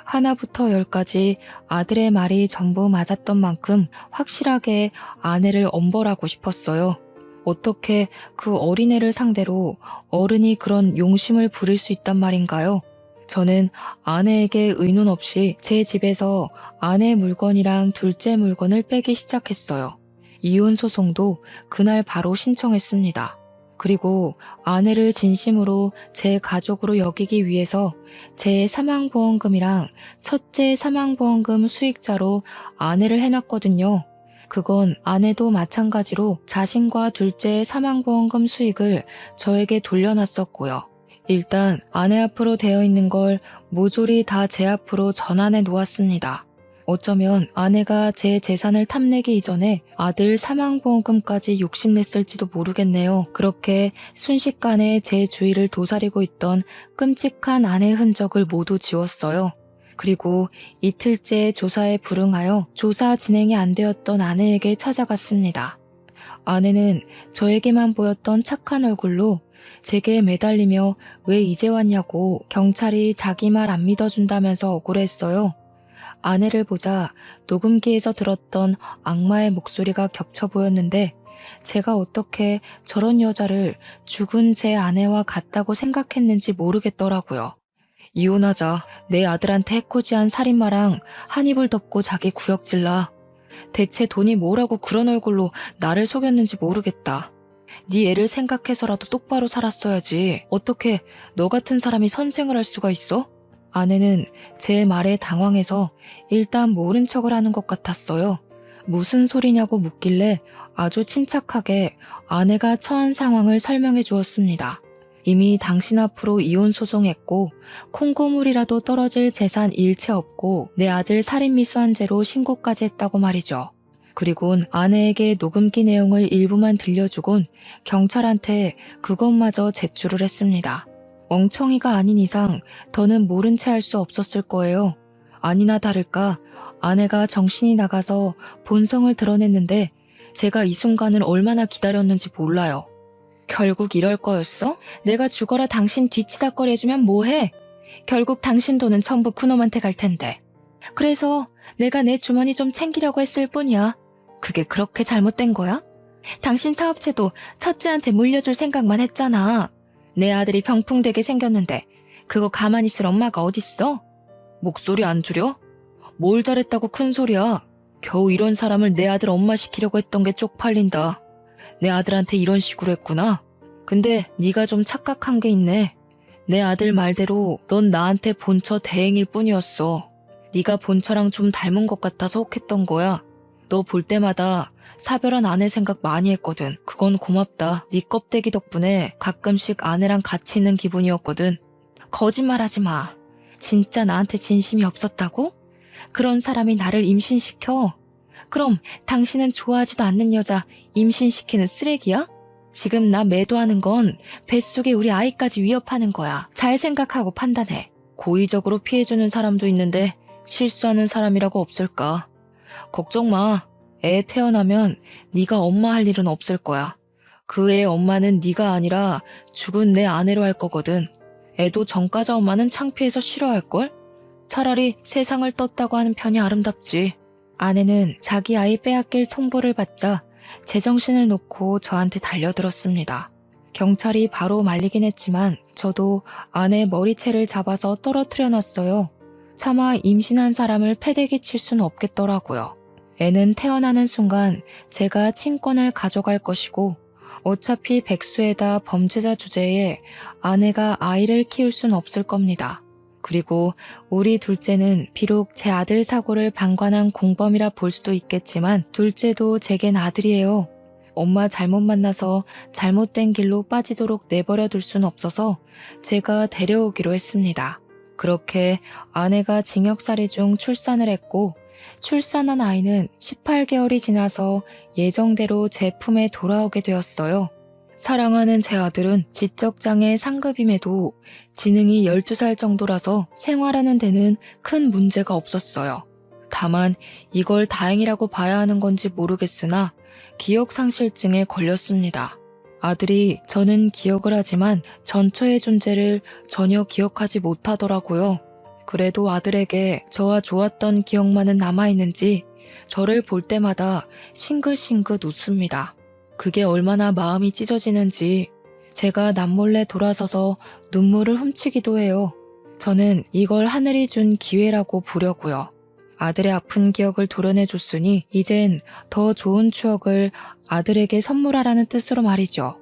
하나부터 열까지 아들의 말이 전부 맞았던 만큼 확실하게 아내를 엄벌하고 싶었어요. 어떻게 그 어린애를 상대로 어른이 그런 용심을 부릴 수 있단 말인가요? 저는 아내에게 의논 없이 제 집에서 아내 물건이랑 둘째 물건을 빼기 시작했어요. 이혼 소송도 그날 바로 신청했습니다. 그리고 아내를 진심으로 제 가족으로 여기기 위해서 제 사망보험금이랑 첫째 사망보험금 수익자로 아내를 해놨거든요. 그건 아내도 마찬가지로 자신과 둘째의 사망보험금 수익을 저에게 돌려놨었고요. 일단 아내 앞으로 되어 있는 걸 모조리 다 제 앞으로 전환해 놓았습니다. 어쩌면 아내가 제 재산을 탐내기 이전에 아들 사망보험금까지 욕심냈을지도 모르겠네요. 그렇게 순식간에 제 주위를 도사리고 있던 끔찍한 아내의 흔적을 모두 지웠어요. 그리고 이틀째 조사에 불응하여 조사 진행이 안 되었던 아내에게 찾아갔습니다. 아내는 저에게만 보였던 착한 얼굴로 제게 매달리며 왜 이제 왔냐고 경찰이 자기 말 안 믿어준다면서 억울했어요. 아내를 보자 녹음기에서 들었던 악마의 목소리가 겹쳐 보였는데 제가 어떻게 저런 여자를 죽은 제 아내와 같다고 생각했는지 모르겠더라고요. 이혼하자. 내 아들한테 해코지한 살인마랑 한 입을 덮고 자기 구역질라. 대체 돈이 뭐라고 그런 얼굴로 나를 속였는지 모르겠다. 네 애를 생각해서라도 똑바로 살았어야지. 어떻게 너 같은 사람이 선생을 할 수가 있어? 아내는 제 말에 당황해서 일단 모른 척을 하는 것 같았어요. 무슨 소리냐고 묻길래 아주 침착하게 아내가 처한 상황을 설명해 주었습니다. 이미 당신 앞으로 이혼 소송했고 콩고물이라도 떨어질 재산 일체 없고 내 아들 살인미수한죄로 신고까지 했다고 말이죠. 그리곤 아내에게 녹음기 내용을 일부만 들려주곤 경찰한테 그것마저 제출을 했습니다. 멍청이가 아닌 이상 더는 모른 채 할 수 없었을 거예요. 아니나 다를까 아내가 정신이 나가서 본성을 드러냈는데 제가 이 순간을 얼마나 기다렸는지 몰라요. 결국 이럴 거였어? 내가 죽어라 당신 뒤치다꺼리 해주면 뭐해? 결국 당신 돈은 전부 그놈한테 갈 텐데. 그래서 내가 내 주머니 좀 챙기려고 했을 뿐이야. 그게 그렇게 잘못된 거야? 당신 사업체도 첫째한테 물려줄 생각만 했잖아. 내 아들이 병풍되게 생겼는데 그거 가만히 있을 엄마가 어딨어? 목소리 안 줄여? 뭘 잘했다고 큰 소리야. 겨우 이런 사람을 내 아들 엄마 시키려고 했던 게 쪽팔린다. 내 아들한테 이런 식으로 했구나. 근데 네가 좀 착각한 게 있네. 내 아들 말대로 넌 나한테 본처 대행일 뿐이었어. 네가 본처랑 좀 닮은 것 같아서 혹했던 거야. 너 볼 때마다 사별한 아내 생각 많이 했거든. 그건 고맙다. 네 껍데기 덕분에 가끔씩 아내랑 같이 있는 기분이었거든. 거짓말하지 마. 진짜 나한테 진심이 없었다고? 그런 사람이 나를 임신시켜? 그럼 당신은 좋아하지도 않는 여자 임신시키는 쓰레기야? 지금 나 매도하는 건 뱃속에 우리 아이까지 위협하는 거야. 잘 생각하고 판단해. 고의적으로 피해주는 사람도 있는데 실수하는 사람이라고 없을까? 걱정 마. 애 태어나면 네가 엄마 할 일은 없을 거야. 그 애 엄마는 네가 아니라 죽은 내 아내로 할 거거든. 애도 전과자 엄마는 창피해서 싫어할걸? 차라리 세상을 떴다고 하는 편이 아름답지. 아내는 자기 아이 빼앗길 통보를 받자 제정신을 놓고 저한테 달려들었습니다. 경찰이 바로 말리긴 했지만 저도 아내 머리채를 잡아서 떨어뜨려 놨어요. 차마 임신한 사람을 패대기 칠 수는 없겠더라고요. 애는 태어나는 순간 제가 친권을 가져갈 것이고 어차피 백수에다 범죄자 주제에 아내가 아이를 키울 순 없을 겁니다. 그리고 우리 둘째는 비록 제 아들 사고를 방관한 공범이라 볼 수도 있겠지만 둘째도 제겐 아들이에요. 엄마 잘못 만나서 잘못된 길로 빠지도록 내버려 둘 순 없어서 제가 데려오기로 했습니다. 그렇게 아내가 징역살이 중 출산을 했고 출산한 아이는 18개월이 지나서 예정대로 제 품에 돌아오게 되었어요. 사랑하는 제 아들은 지적장애 상급임에도 지능이 12살 정도라서 생활하는 데는 큰 문제가 없었어요. 다만 이걸 다행이라고 봐야 하는 건지 모르겠으나 기억상실증에 걸렸습니다. 아들이 저는 기억을 하지만 전처의 존재를 전혀 기억하지 못하더라고요. 그래도 아들에게 저와 좋았던 기억만은 남아있는지 저를 볼 때마다 싱긋싱긋 웃습니다. 그게 얼마나 마음이 찢어지는지 제가 남몰래 돌아서서 눈물을 훔치기도 해요. 저는 이걸 하늘이 준 기회라고 보려고요. 아들의 아픈 기억을 도려내줬으니 이젠 더 좋은 추억을 아들에게 선물하라는 뜻으로 말이죠.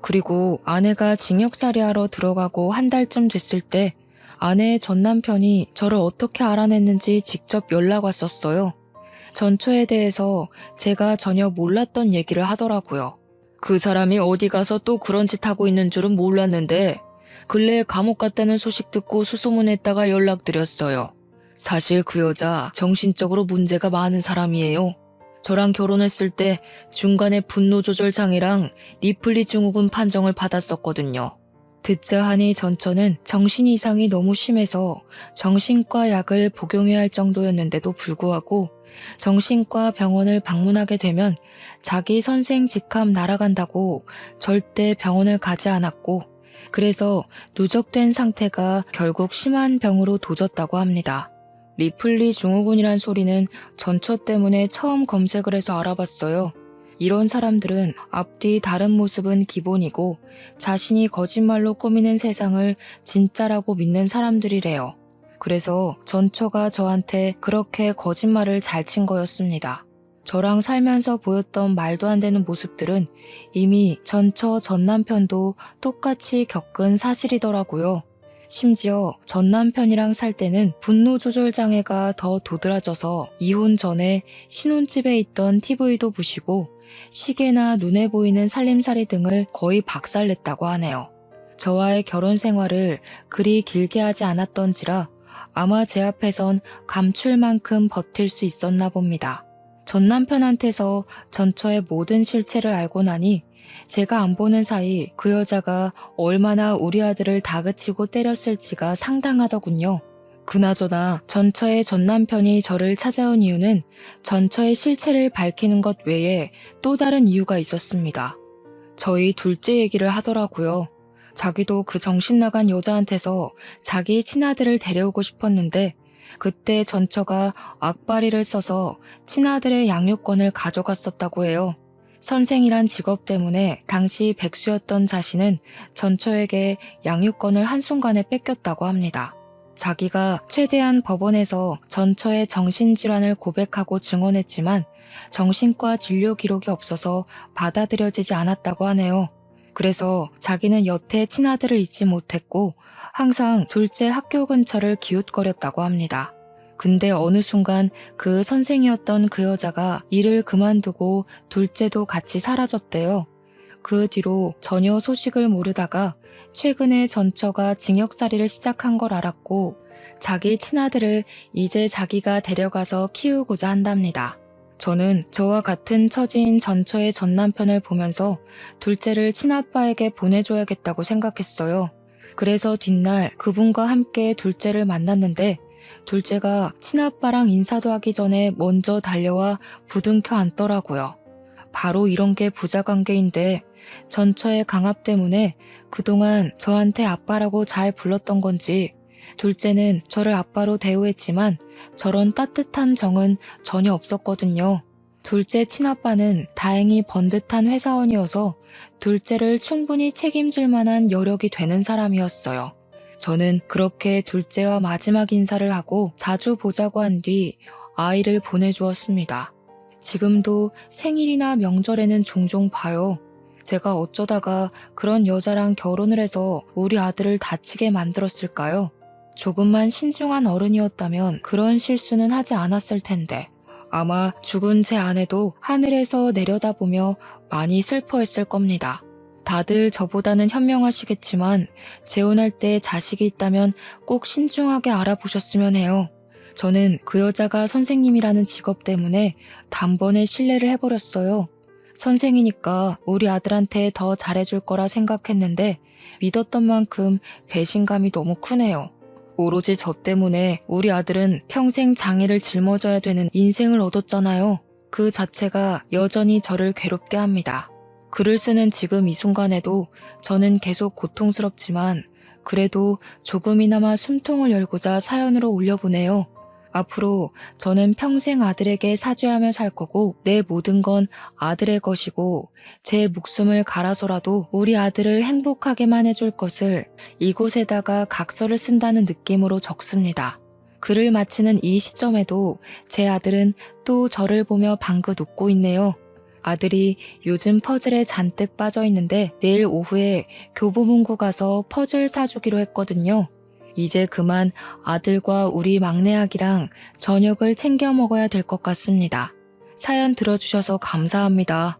그리고 아내가 징역살이하러 들어가고 한 달쯤 됐을 때 아내의 전 남편이 저를 어떻게 알아냈는지 직접 연락 왔었어요. 전처에 대해서 제가 전혀 몰랐던 얘기를 하더라고요. 그 사람이 어디 가서 또 그런 짓 하고 있는 줄은 몰랐는데 근래에 감옥 갔다는 소식 듣고 수소문했다가 연락드렸어요. 사실 그 여자 정신적으로 문제가 많은 사람이에요. 저랑 결혼했을 때 중간에 분노 조절 장애랑 리플리 증후군 판정을 받았었거든요. 듣자 하니 전처는 정신 이상이 너무 심해서 정신과 약을 복용해야 할 정도였는데도 불구하고 정신과 병원을 방문하게 되면 자기 선생 직함 날아간다고 절대 병원을 가지 않았고 그래서 누적된 상태가 결국 심한 병으로 도졌다고 합니다. 리플리 증후군이란 소리는 전처 때문에 처음 검색을 해서 알아봤어요. 이런 사람들은 앞뒤 다른 모습은 기본이고 자신이 거짓말로 꾸미는 세상을 진짜라고 믿는 사람들이래요. 그래서 전처가 저한테 그렇게 거짓말을 잘 친 거였습니다. 저랑 살면서 보였던 말도 안 되는 모습들은 이미 전처 전 남편도 똑같이 겪은 사실이더라고요. 심지어 전 남편이랑 살 때는 분노 조절 장애가 더 도드라져서 이혼 전에 신혼집에 있던 TV도 부시고 시계나 눈에 보이는 살림살이 등을 거의 박살냈다고 하네요. 저와의 결혼 생활을 그리 길게 하지 않았던지라 아마 제 앞에선 감출 만큼 버틸 수 있었나 봅니다. 전 남편한테서 전처의 모든 실체를 알고 나니 제가 안 보는 사이 그 여자가 얼마나 우리 아들을 다그치고 때렸을지가 상당하더군요. 그나저나 전처의 전 남편이 저를 찾아온 이유는 전처의 실체를 밝히는 것 외에 또 다른 이유가 있었습니다. 저희 둘째 얘기를 하더라고요. 자기도 그 정신 나간 여자한테서 자기 친아들을 데려오고 싶었는데 그때 전처가 악바리를 써서 친아들의 양육권을 가져갔었다고 해요. 선생이란 직업 때문에 당시 백수였던 자신은 전처에게 양육권을 한순간에 뺏겼다고 합니다. 자기가 최대한 법원에서 전처의 정신질환을 고백하고 증언했지만 정신과 진료 기록이 없어서 받아들여지지 않았다고 하네요. 그래서 자기는 여태 친아들을 잊지 못했고 항상 둘째 학교 근처를 기웃거렸다고 합니다. 근데 어느 순간 그 선생이었던 그 여자가 일을 그만두고 둘째도 같이 사라졌대요. 그 뒤로 전혀 소식을 모르다가 최근에 전처가 징역살이를 시작한 걸 알았고 자기 친아들을 이제 자기가 데려가서 키우고자 한답니다. 저는 저와 같은 처지인 전처의 전 남편을 보면서 둘째를 친아빠에게 보내줘야겠다고 생각했어요. 그래서 뒷날 그분과 함께 둘째를 만났는데 둘째가 친아빠랑 인사도 하기 전에 먼저 달려와 부둥켜 안더라고요. 바로 이런 게 부자관계인데 전처의 강압 때문에 그동안 저한테 아빠라고 잘 불렀던 건지 둘째는 저를 아빠로 대우했지만 저런 따뜻한 정은 전혀 없었거든요. 둘째 친아빠는 다행히 번듯한 회사원이어서 둘째를 충분히 책임질 만한 여력이 되는 사람이었어요. 저는 그렇게 둘째와 마지막 인사를 하고 자주 보자고 한 뒤 아이를 보내주었습니다. 지금도 생일이나 명절에는 종종 봐요. 제가 어쩌다가 그런 여자랑 결혼을 해서 우리 아들을 다치게 만들었을까요? 조금만 신중한 어른이었다면 그런 실수는 하지 않았을 텐데 아마 죽은 제 아내도 하늘에서 내려다보며 많이 슬퍼했을 겁니다. 다들 저보다는 현명하시겠지만 재혼할 때 자식이 있다면 꼭 신중하게 알아보셨으면 해요. 저는 그 여자가 선생님이라는 직업 때문에 단번에 신뢰를 해버렸어요. 선생이니까 우리 아들한테 더 잘해줄 거라 생각했는데 믿었던 만큼 배신감이 너무 크네요. 오로지 저 때문에 우리 아들은 평생 장애를 짊어져야 되는 인생을 얻었잖아요. 그 자체가 여전히 저를 괴롭게 합니다. 글을 쓰는 지금 이 순간에도 저는 계속 고통스럽지만 그래도 조금이나마 숨통을 열고자 사연으로 올려보네요. 앞으로 저는 평생 아들에게 사죄하며 살 거고 내 모든 건 아들의 것이고 제 목숨을 갈아서라도 우리 아들을 행복하게만 해줄 것을 이곳에다가 각서를 쓴다는 느낌으로 적습니다. 글을 마치는 이 시점에도 제 아들은 또 저를 보며 방긋 웃고 있네요. 아들이 요즘 퍼즐에 잔뜩 빠져 있는데 내일 오후에 교보문고 가서 퍼즐 사주기로 했거든요. 이제 그만 아들과 우리 막내 아기랑 저녁을 챙겨 먹어야 될 것 같습니다. 사연 들어주셔서 감사합니다.